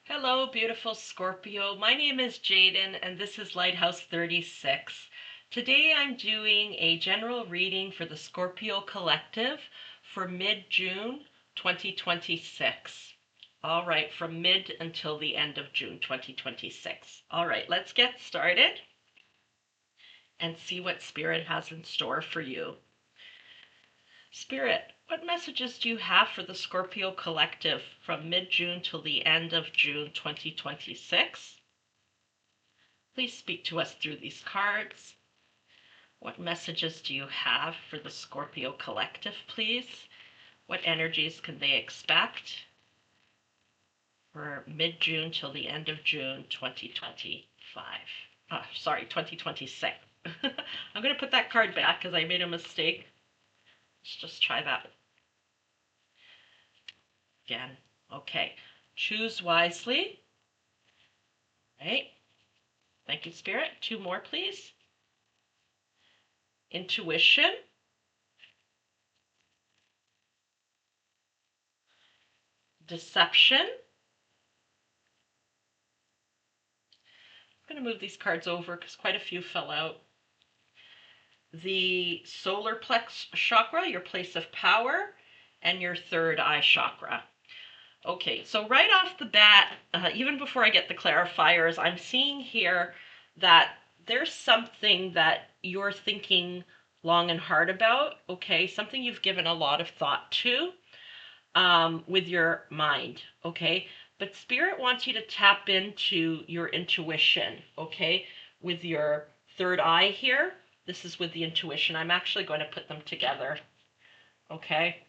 Hello, beautiful Scorpio. My name is Jaden, and this is Lighthouse 36. Today I'm doing a general reading for the Scorpio Collective for mid-June 2026. All right, from mid until the end of June 2026. All right, let's get started and see what Spirit has in store for you. Spirit, what messages do you have for the Scorpio Collective from mid-June till the end of June 2026? Please speak to us through these cards. What messages do you have for the Scorpio Collective, please? What energies can they expect for mid-June till the end of June 2025? 2026. I'm going to put that card back because I made a mistake. Let's just try that again. Okay. Choose wisely. All right. Thank you, Spirit. Two more, please. Intuition. Deception. I'm going to move these cards over because quite a few fell out. The solar plex chakra, your place of power, and your third eye chakra. Okay, so right off the bat, even before I get the clarifiers, I'm seeing here that there's something that you're thinking long and hard about, okay? Something you've given a lot of thought to with your mind, okay? But Spirit wants you to tap into your intuition, okay? With your third eye here. This is with the intuition. I'm actually going to put them together, okay?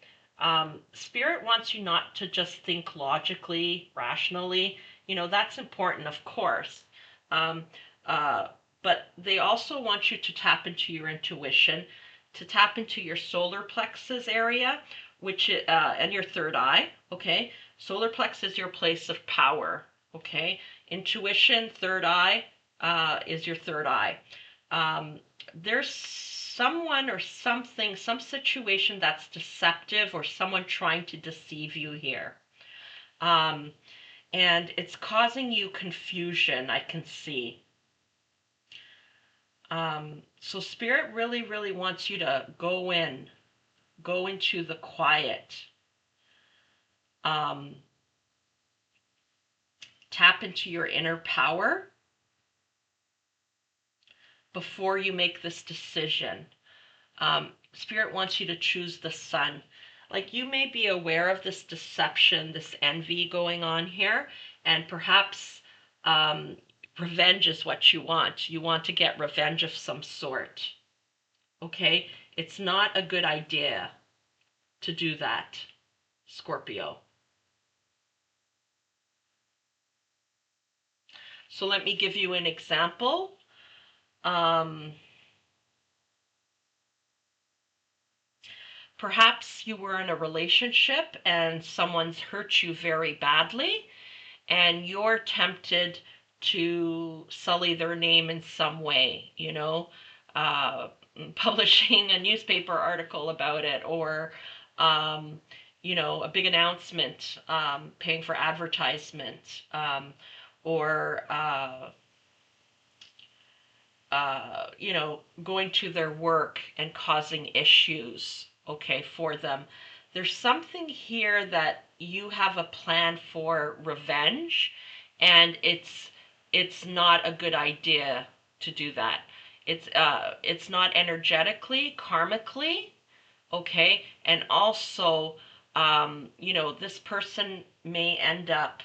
Spirit wants you not to just think logically, rationally. You know, that's important, of course. But they also want you to tap into your intuition, to tap into your solar plexus area, which and your third eye, okay? Solar plexus is your place of power, okay? Intuition, third eye, is your third eye. There's someone or something, some situation that's deceptive or someone trying to deceive you here. And it's causing you confusion, I can see. So Spirit really, really wants you to go into the quiet. Tap into your inner power before you make this decision. Spirit wants you to choose the sun. Like, you may be aware of this deception, this envy going on here, and perhaps revenge is what you want. You want to get revenge of some sort. Okay? It's not a good idea to do that, Scorpio. So let me give you an example. Perhaps you were in a relationship and someone's hurt you very badly, and you're tempted to sully their name in some way, you know, publishing a newspaper article about it, or, you know, a big announcement, paying for advertisement, or, you know, going to their work and causing issues, okay, for them. There's something here that you have a plan for revenge, and it's not a good idea to do that. It's not energetically, karmically, okay, and also, you know, this person may end up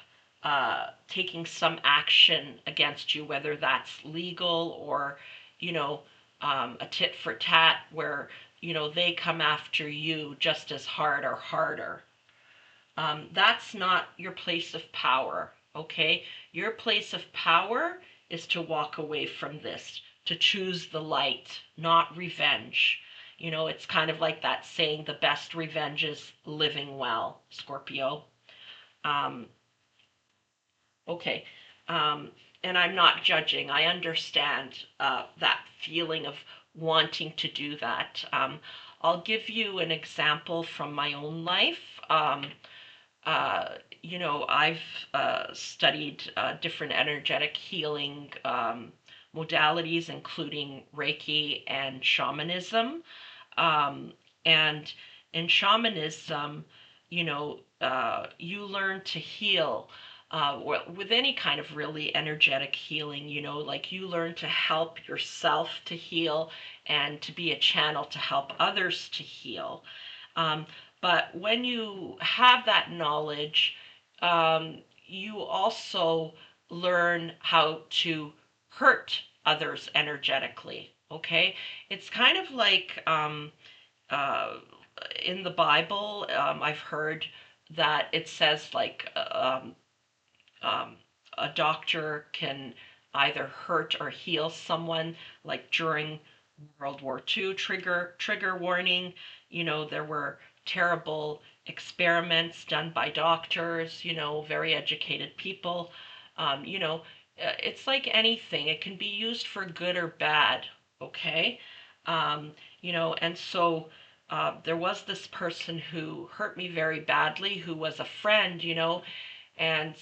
taking some action against you, whether that's legal or, you know, a tit for tat, where, you know, they come after you just as hard or harder. That's not your place of power, okay? Your place of power is to walk away from this, to choose the light, not revenge. You know, it's kind of like that saying, the best revenge is living well, Scorpio. Okay. And I'm not judging. I understand that feeling of wanting to do that. I'll give you an example from my own life. I've studied different energetic healing modalities, including Reiki and shamanism. Um, and in shamanism, you learn to heal with any kind of really energetic healing, like you learn to help yourself to heal and to be a channel to help others to heal. Um, but when you have that knowledge, you also learn how to hurt others energetically. Okay, it's kind of like uh, in the Bible. I've heard that it says like a doctor can either hurt or heal someone, like during World War II. Trigger warning. There were terrible experiments done by doctors. Very educated people. It's like anything. It can be used for good or bad. Okay. And so there was this person who hurt me very badly, who was a friend, and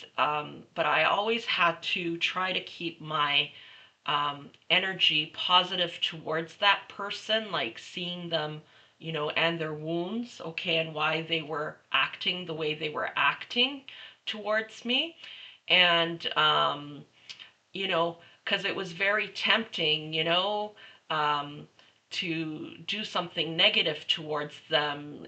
but I always had to try to keep my energy positive towards that person, like seeing them, and their wounds, okay, and why they were acting the way they were acting towards me. And because it was very tempting, um, to do something negative towards them.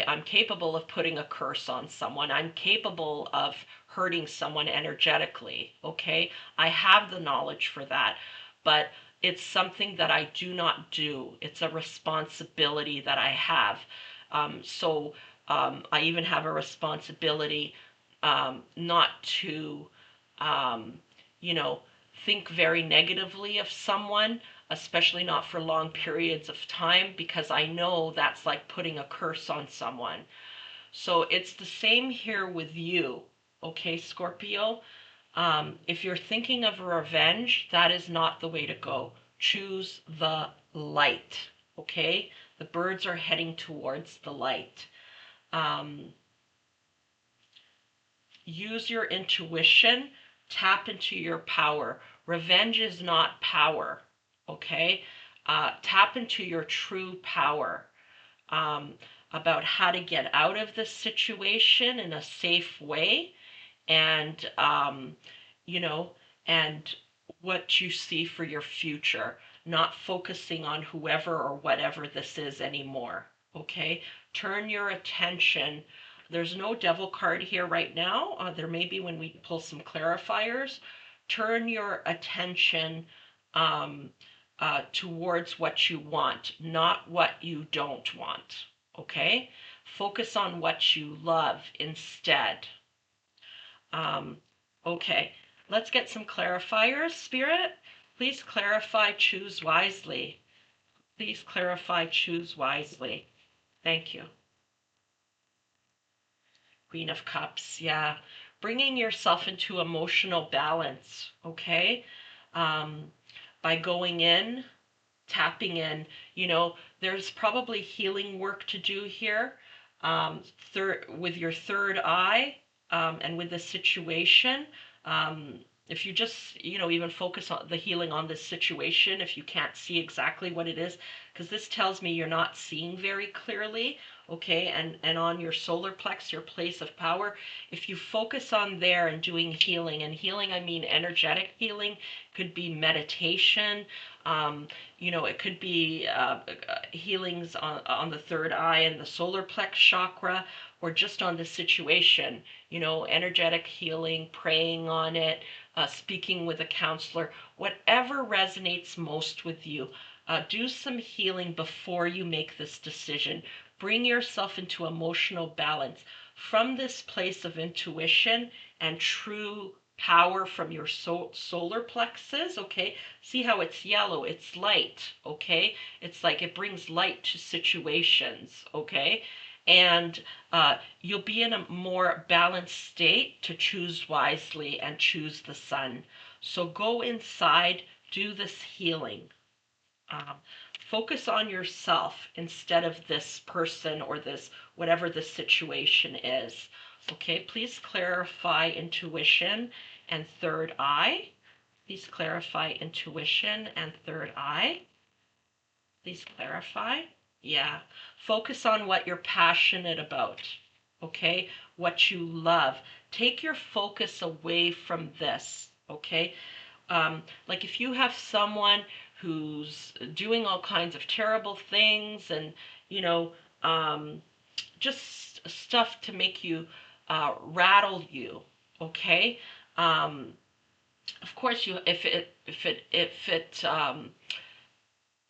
I'm capable of putting a curse on someone. I'm capable of hurting someone energetically. Okay. I have the knowledge for that, but it's something that I do not do. It's a responsibility that I have. I even have a responsibility not to, um, you know, think very negatively of someone, especially not for long periods of time, because I know that's like putting a curse on someone. So it's the same here with you, okay, Scorpio? If you're thinking of revenge, that is not the way to go. Choose the light, okay? The birds are heading towards the light. Um, Use your intuition, tap into your power. Revenge is not power, okay? Tap into your true power, um, about how to get out of this situation in a safe way, and you know, and what you see for your future, not focusing on whoever or whatever this is anymore. Okay? Turn your attention. There's no devil card here right now. There may be when we pull some clarifiers. Turn your attention um, towards what you want, not what you don't want. Okay? Focus on what you love instead. Okay, let's get some clarifiers. Spirit, please clarify, choose wisely. Please clarify, choose wisely. Thank you. Queen of Cups, yeah. Bringing yourself into emotional balance, okay? Um, by going in, tapping in, there's probably healing work to do here. With your third eye, and with the situation. If you just, even focus on the healing on this situation, if you can't see exactly what it is, because this tells me you're not seeing very clearly, okay, and on your solar plex, your place of power, if you focus on there and doing healing, and healing, I mean energetic healing, could be meditation, it could be healings on the third eye and the solar plex chakra, or just on the situation, energetic healing, praying on it, speaking with a counselor, whatever resonates most with you. Do some healing before you make this decision. Bring yourself into emotional balance from this place of intuition and true power from your solar plexus, okay? See how it's yellow, it's light, okay? It's like it brings light to situations, okay? And you'll be in a more balanced state to choose wisely and choose the sun. So go inside, do this healing. Um, Focus on yourself instead of this person or this, whatever the situation is. Okay, please clarify intuition and third eye. Please clarify intuition and third eye. Please clarify. Yeah. Focus on what you're passionate about. Okay? What you love. Take your focus away from this. Okay? Like if you have someone who's doing all kinds of terrible things and, you know, just stuff to make you rattle you. Okay? Of course, if it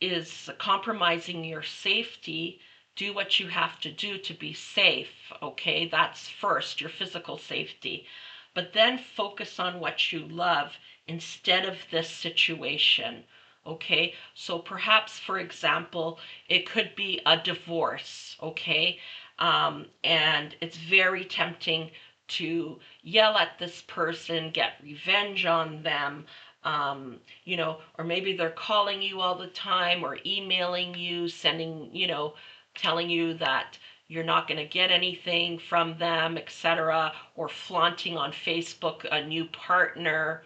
is compromising your safety, do what you have to do to be safe, okay? That's first, your physical safety. But then focus on what you love instead of this situation, okay? So perhaps, for example, it could be a divorce, okay? And it's very tempting to yell at this person, get revenge on them, you know, or maybe they're calling you all the time or emailing you, sending, you know, telling you that you're not going to get anything from them, etc., or flaunting on Facebook a new partner,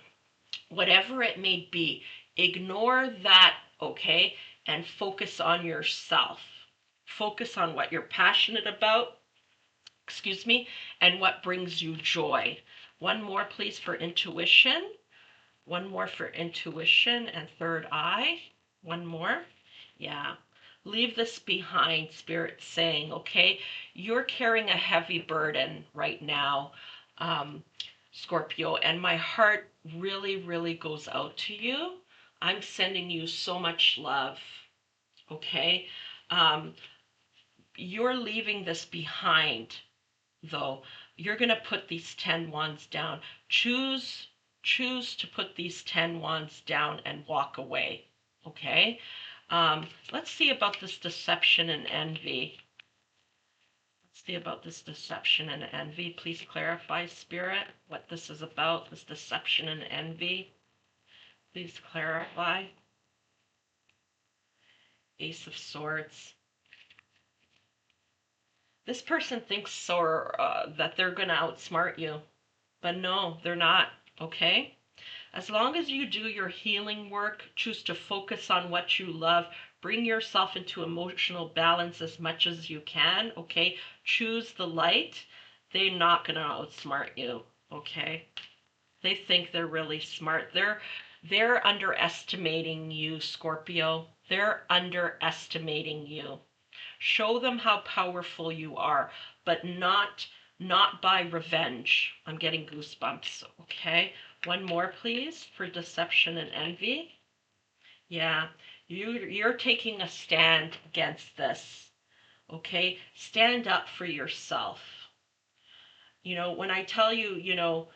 whatever it may be. Ignore that, okay, and focus on yourself. Focus on what you're passionate about, excuse me, and what brings you joy. One more, please, for intuition. One more for intuition and third eye. One more. Yeah. Leave this behind, Spirit's saying, okay? You're carrying a heavy burden right now, Scorpio, and my heart really, really goes out to you. I'm sending you so much love, okay? You're leaving this behind, though. You're going to put these 10 wands down. Choose to put these 10 wands down and walk away, okay? Let's see about this deception and envy. Let's see about this deception and envy. Please clarify, Spirit, what this is about, this deception and envy. Please clarify. Ace of Swords. This person thinks so, that they're going to outsmart you, but no, they're not, okay? As long as you do your healing work, choose to focus on what you love, bring yourself into emotional balance as much as you can, okay? Choose the light. They're not going to outsmart you, okay? They think they're really smart. They're underestimating you, Scorpio. They're underestimating you. Show them how powerful you are, but not by revenge. I'm getting goosebumps, okay? One more, please, for deception and envy. Yeah, you're taking a stand against this, okay? Stand up for yourself. You know, when I tell you, you know,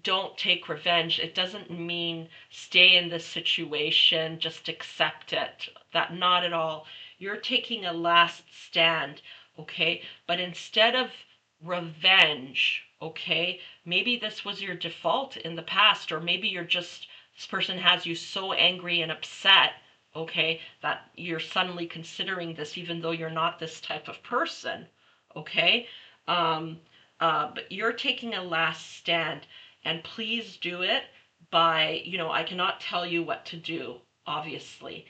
don't take revenge, it doesn't mean stay in this situation, just accept it. That, not at all. You're taking a last stand, okay? But instead of revenge, okay, maybe this was your default in the past, or maybe you're just, this person has you so angry and upset, okay, that you're suddenly considering this even though you're not this type of person, okay? But you're taking a last stand, and please do it by, you know, I cannot tell you what to do, obviously.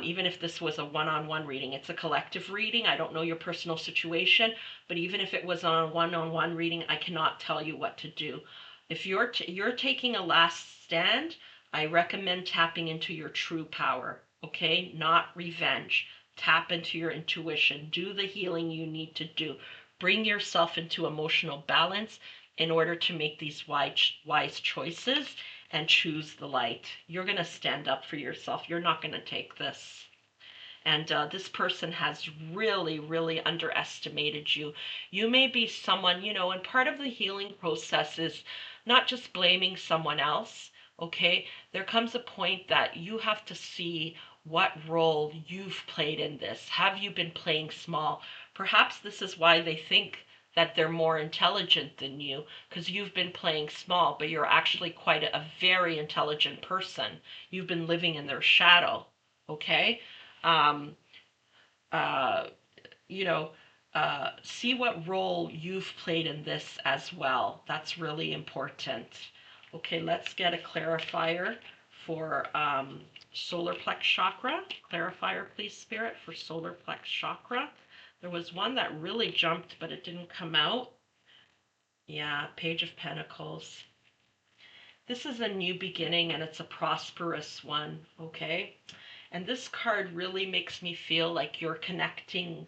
Even if this was a one-on-one reading, it's a collective reading. I don't know your personal situation, but even if it was on a one-on-one reading, I cannot tell you what to do. If you're taking a last stand, I recommend tapping into your true power, okay? Not revenge. Tap into your intuition. Do the healing you need to do. Bring yourself into emotional balance in order to make these wise choices and choose the light. You're going to stand up for yourself. You're not going to take this. And this person has really, really underestimated you. You may be someone, you know, and part of the healing process is not just blaming someone else, okay? There comes a point that you have to see what role you've played in this. Have you been playing small? Perhaps this is why they think that they're more intelligent than you, because you've been playing small, but you're actually quite a very intelligent person. You've been living in their shadow, okay? Um, uh, you know, see what role you've played in this as well. That's really important. Okay, let's get a clarifier for solar plex chakra. Clarifier, please, Spirit, for solar plex chakra. There was one that really jumped, but it didn't come out. Yeah, Page of Pentacles. This is a new beginning and it's a prosperous one, okay? And this card really makes me feel like you're connecting,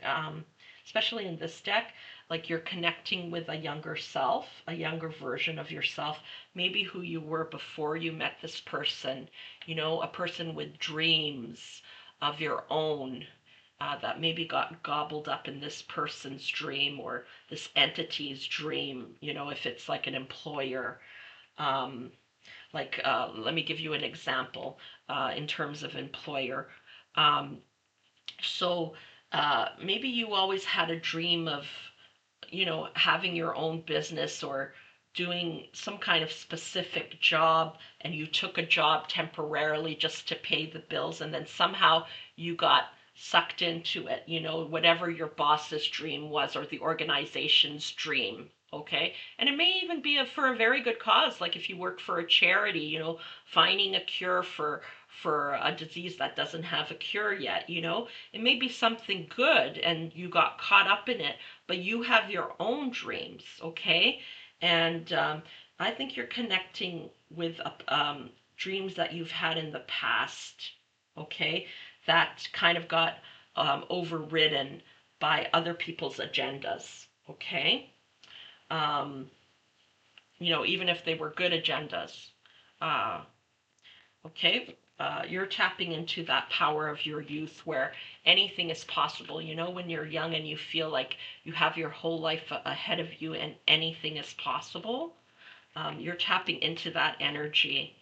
especially in this deck, like you're connecting with a younger self, a younger version of yourself, maybe who you were before you met this person, you know, a person with dreams of your own that maybe got gobbled up in this person's dream or this entity's dream, you know, if it's like an employer. Um, Let me give you an example in terms of employer. Um, so maybe you always had a dream of, you know, having your own business or doing some kind of specific job, and you took a job temporarily just to pay the bills, and then somehow you got sucked into it, you know, whatever your boss's dream was or the organization's dream. Okay. And it may even be for a very good cause, like if you work for a charity, you know, finding a cure for a disease that doesn't have a cure yet, you know. It may be something good and you got caught up in it, but you have your own dreams, okay? And I think you're connecting with dreams that you've had in the past, okay? That kind of got overridden by other people's agendas, okay? Um, you know, even if they were good agendas. Uh, okay? You're tapping into that power of your youth where anything is possible. You know, when you're young and you feel like you have your whole life ahead of you and anything is possible, you're tapping into that energy.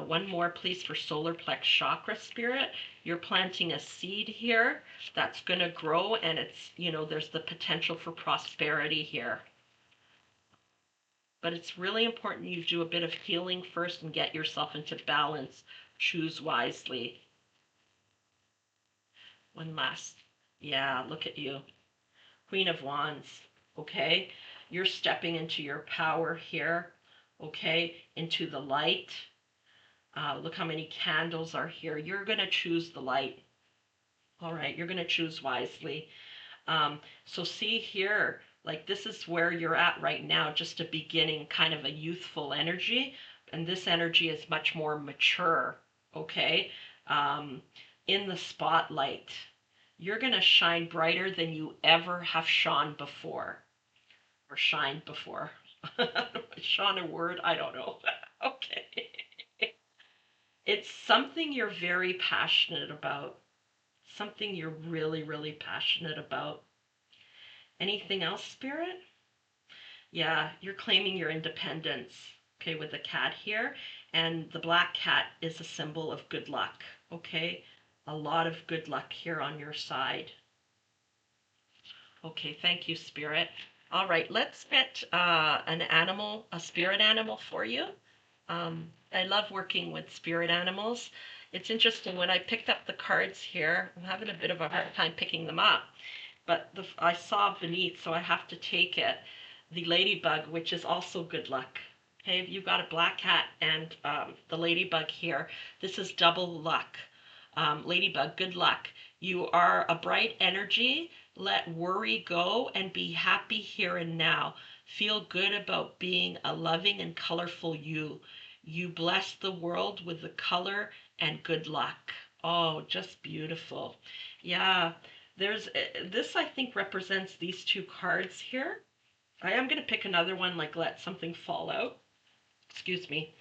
One more, please, for solar plex chakra, Spirit. You're planting a seed here that's going to grow, and it's, you know, there's the potential for prosperity here. But it's really important you do a bit of healing first and get yourself into balance. Choose wisely. One last. Yeah, look at you. Queen of Wands. Okay? You're stepping into your power here. Okay? Into the light. Look how many candles are here. You're going to choose the light. All right? You're going to choose wisely. So see here, like this is where you're at right now, just a beginning, kind of a youthful energy. And this energy is much more mature, okay? In the spotlight. You're going to shine brighter than you ever have shone before. Or shined before. Shone a word? I don't know. Okay. It's something you're very passionate about. Something you're really, really passionate about. Anything else, Spirit? Yeah, you're claiming your independence, okay, with the cat here. And the black cat is a symbol of good luck, okay? A lot of good luck here on your side. Okay, thank you, Spirit. All right, let's get an animal, a spirit animal for you. I love working with spirit animals. It's interesting, when I picked up the cards here, I'm having a bit of a hard time picking them up. But I saw beneath, so I have to take it, the ladybug, which is also good luck. Okay, you've got a black cat and the ladybug here. This is double luck. Ladybug, good luck. You are a bright energy. Let worry go and be happy here and now. Feel good about being a loving and colorful you. You bless the world with the color and good luck. Oh, just beautiful. Yeah. There's this, I think, represents these two cards here. I am going to pick another one, like let something fall out. Excuse me.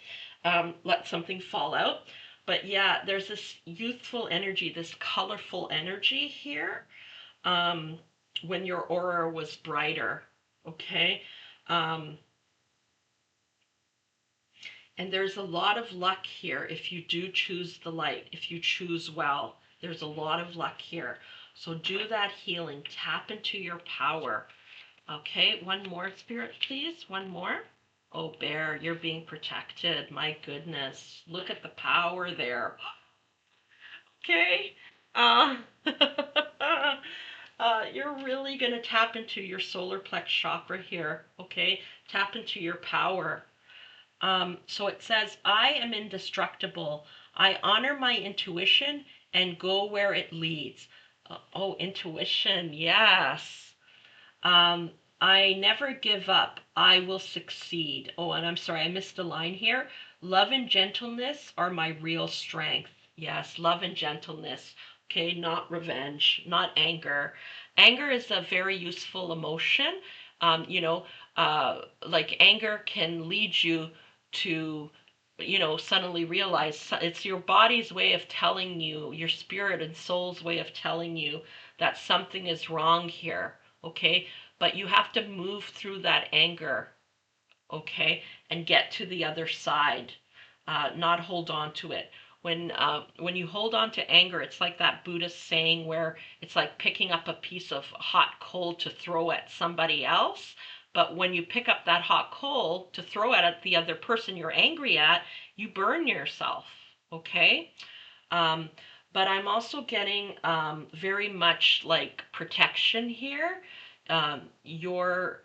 Let something fall out. But yeah, there's this youthful energy, this colorful energy here when your aura was brighter. Okay. And there's a lot of luck here if you do choose the light, if you choose well. There's a lot of luck here. So do that healing. Tap into your power. Okay, one more, Spirit, please. One more. Oh, Bear, you're being protected. My goodness. Look at the power there. Okay. Uh, You're really going to tap into your solar plex chakra here, okay? Tap into your power. So it says, I am indestructible. I honor my intuition and go where it leads. Oh, intuition, yes. Um, I never give up. I will succeed. Oh, and I'm sorry, I missed a line here. Love and gentleness are my real strength. Yes, love and gentleness. Okay, not revenge, not anger. Anger is a very useful emotion. You know, like anger can lead you to, suddenly realize it's your body's way of telling you, your spirit and soul's way of telling you that something is wrong here. Okay, but you have to move through that anger, okay, and get to the other side, not hold on to it. When you hold on to anger, it's like that Buddhist saying where it's like picking up a piece of hot coal to throw at somebody else. But when you pick up that hot coal to throw at the other person you're angry at, you burn yourself, okay? Um, but I'm also getting very much like protection here. You're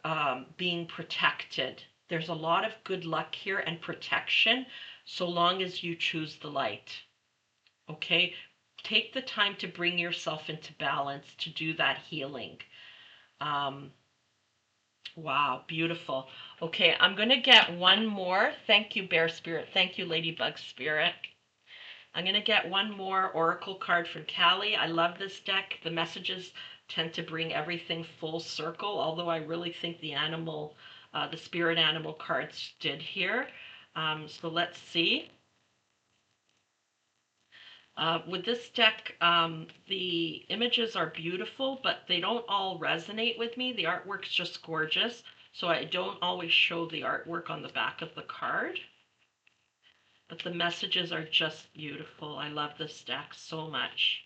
being protected. There's a lot of good luck here and protection so long as you choose the light. Okay? Take the time to bring yourself into balance to do that healing. Um, wow, beautiful. Okay, I'm going to get one more. Thank you, Bear Spirit. Thank you, Ladybug Spirit. I'm going to get one more Oracle card from Callie. I love this deck. The messages tend to bring everything full circle, although I really think the spirit animal cards did here. So let's see. With this deck, the images are beautiful, but they don't all resonate with me. The artwork's just gorgeous, so I don't always show the artwork on the back of the card. But the messages are just beautiful. I love this deck so much.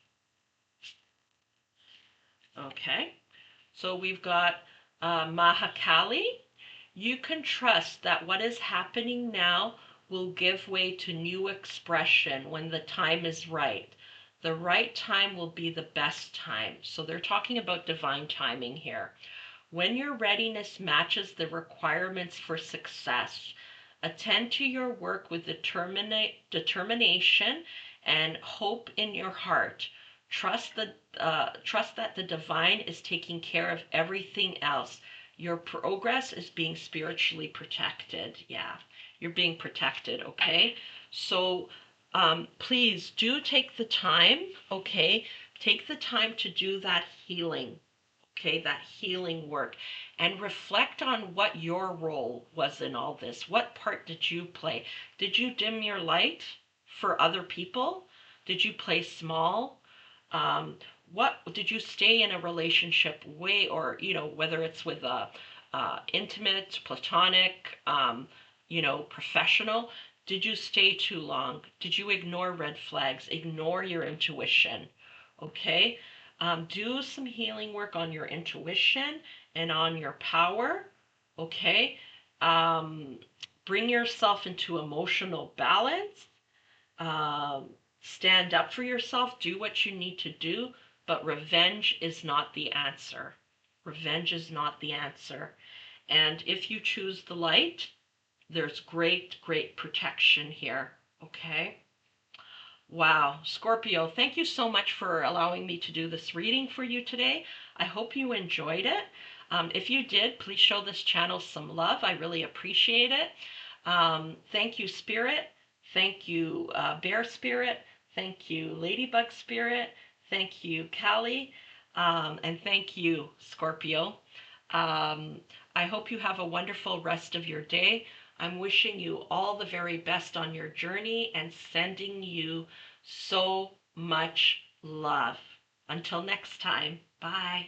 Okay, so we've got Mahakali. You can trust that what is happening now will give way to new expression when the time is right. The right time will be the best time. So they're talking about divine timing here. When your readiness matches the requirements for success, attend to your work with determination and hope in your heart. Trust that the divine is taking care of everything else. Your progress is being spiritually protected. Yeah, you're being protected, okay? So please do take the time, okay? Take the time to do that healing, okay? That healing work. And reflect on what your role was in all this. What part did you play? Did you dim your light for other people? Did you play small? What did you stay in a relationship way, or whether it's with a intimate, platonic, professional? Did you stay too long? Did you ignore red flags? Ignore your intuition? Okay, do some healing work on your intuition and on your power. Okay, um, bring yourself into emotional balance. Um, Stand up for yourself, do what you need to do, but revenge is not the answer. Revenge is not the answer. And if you choose the light, there's great, great protection here. Okay? Wow. Scorpio, thank you so much for allowing me to do this reading for you today. I hope you enjoyed it. If you did, please show this channel some love. I really appreciate it. Thank you, Spirit. Thank you, Bear Spirit. Thank you, Ladybug Spirit. Thank you, Callie. And thank you, Scorpio. I hope you have a wonderful rest of your day. I'm wishing you all the very best on your journey and sending you so much love. Until next time, bye.